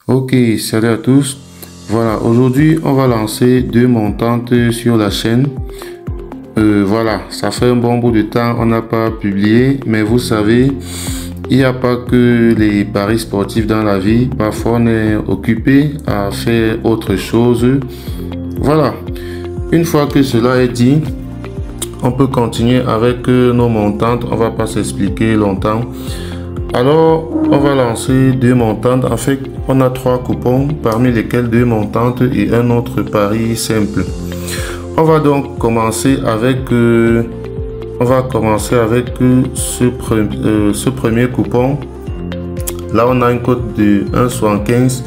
Ok, salut à tous. Voilà, aujourd'hui on va lancer deux montantes sur la chaîne. Voilà, ça fait un bon bout de temps, on n'a pas publié, mais vous savez, il n'y a pas que les paris sportifs dans la vie. Parfois on est occupé à faire autre chose. Voilà, une fois que cela est dit, on peut continuer avec nos montantes. On va pas s'expliquer longtemps. Alors, on va lancer deux montantes. En fait, on a trois coupons, parmi lesquels deux montantes et un autre pari simple. On va donc commencer avec, ce premier coupon. Là, on a une cote de 1,75.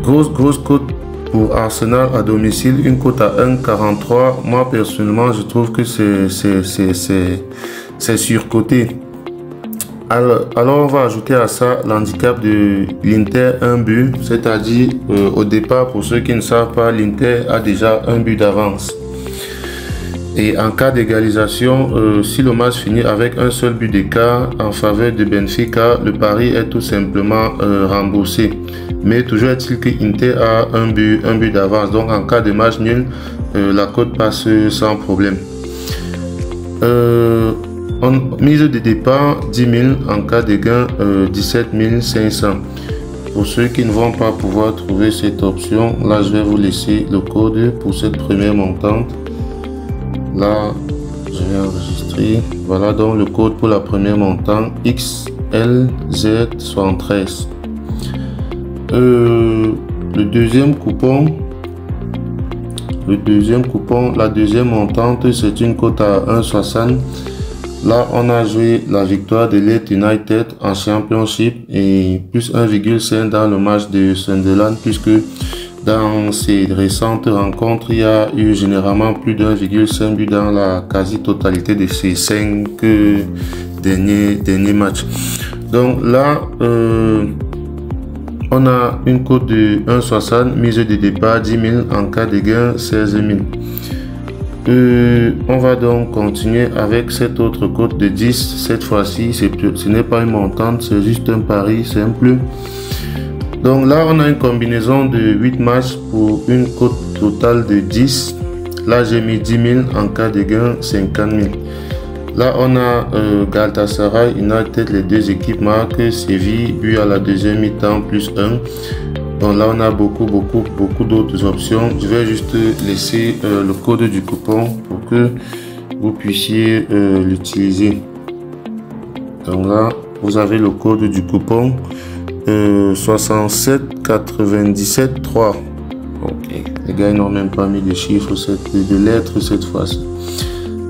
Grosse cote pour Arsenal à domicile, une cote à 1,43. Moi, personnellement, je trouve que c'est surcoté. Alors, on va ajouter à ça l'handicap de l'Inter 1 but, c'est-à-dire au départ, pour ceux qui ne savent pas, l'Inter a déjà un but d'avance. Et en cas d'égalisation, si le match finit avec un seul but d'écart en faveur de Benfica, le pari est tout simplement remboursé. Mais toujours est-il que Inter a un but d'avance. Donc en cas de match nul, la cote passe sans problème. Mise de départ 10 000, en cas de gain 17 500. Pour ceux qui ne vont pas pouvoir trouver cette option, là je vais vous laisser le code pour cette première montante. Là je vais enregistrer. Voilà donc le code pour la première montante, XLZ73. La deuxième montante, c'est une cote à 1,60. Là, on a joué la victoire de Leeds United en Championship et plus 1,5 dans le match de Sunderland, puisque dans ces récentes rencontres, il y a eu généralement plus d'1,5 but dans la quasi-totalité de ces 5 derniers matchs. Donc là, on a une cote de 1,60, mise de départ 10 000, en cas de gain 16 000. On va donc continuer avec cette autre cote de 10. Cette fois-ci, ce n'est pas une montante, c'est juste un pari simple. Donc là, on a une combinaison de 8 matchs pour une cote totale de 10. Là, j'ai mis 10 000, en cas de gain 50 000. Là, on a Galatasaray, United, les deux équipes marquent, Séville, but à la deuxième mi-temps, plus 1. Donc là, on a beaucoup d'autres options. Je vais juste laisser le code du coupon pour que vous puissiez l'utiliser. Donc là, vous avez le code du coupon 67 97 3. Ok, les gars, ils n'ont même pas mis de chiffres, de lettres cette fois-ci.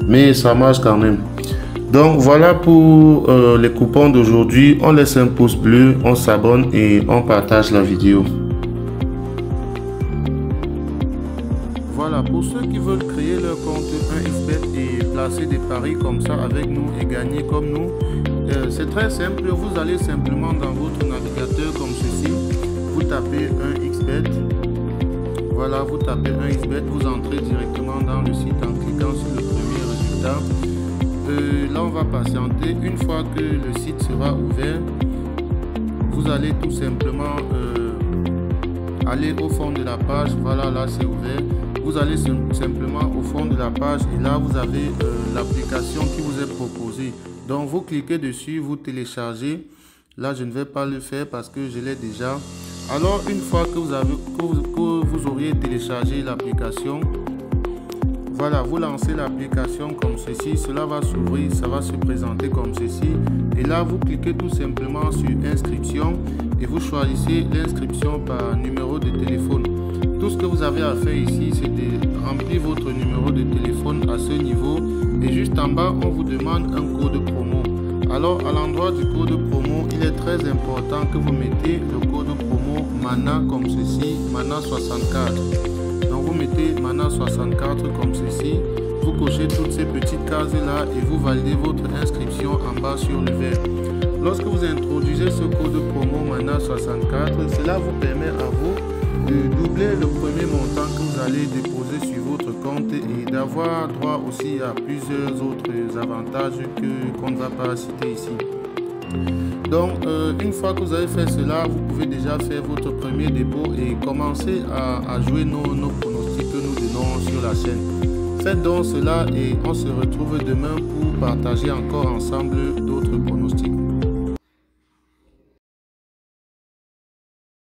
Mais ça marche quand même. Donc voilà pour les coupons d'aujourd'hui. On laisse un pouce bleu, on s'abonne et on partage la vidéo. Voilà, pour ceux qui veulent créer leur compte 1xBet et placer des paris comme ça avec nous et gagner comme nous, c'est très simple. Vous allez simplement dans votre navigateur comme ceci, vous tapez 1xBet. Voilà, vous tapez 1xBet, vous entrez directement dans le site en cliquant sur le premier résultat. Là on va patienter. Une fois que le site sera ouvert, vous allez tout simplement aller au fond de la page. Voilà, là c'est ouvert. Vous allez simplement au fond de la page et là vous avez l'application qui vous est proposée. Donc vous cliquez dessus, vous téléchargez. Là je ne vais pas le faire parce que je l'ai déjà. Alors une fois que vous auriez téléchargé l'application, voilà, vous lancez l'application comme ceci, cela va s'ouvrir, ça va se présenter comme ceci. Et là, vous cliquez tout simplement sur inscription et vous choisissez l'inscription par numéro de téléphone. Tout ce que vous avez à faire ici, c'est de remplir votre numéro de téléphone à ce niveau. Et juste en bas, on vous demande un code promo. Alors, à l'endroit du code promo, il est très important que vous mettez le code promo MANA comme ceci, MANA 64. Donc vous mettez MANA 64 comme ceci, vous cochez toutes ces petites cases là et vous validez votre inscription en bas sur le vert. Lorsque vous introduisez ce code promo MANA 64, cela vous permet à vous de doubler le premier montant que vous allez déposer sur votre compte et d'avoir droit aussi à plusieurs autres avantages qu'on ne va pas citer ici. Donc, une fois que vous avez fait cela, vous pouvez déjà faire votre premier dépôt et commencer à jouer nos pronostics que nous donnons sur la chaîne. Faites donc cela et on se retrouve demain pour partager encore ensemble d'autres pronostics.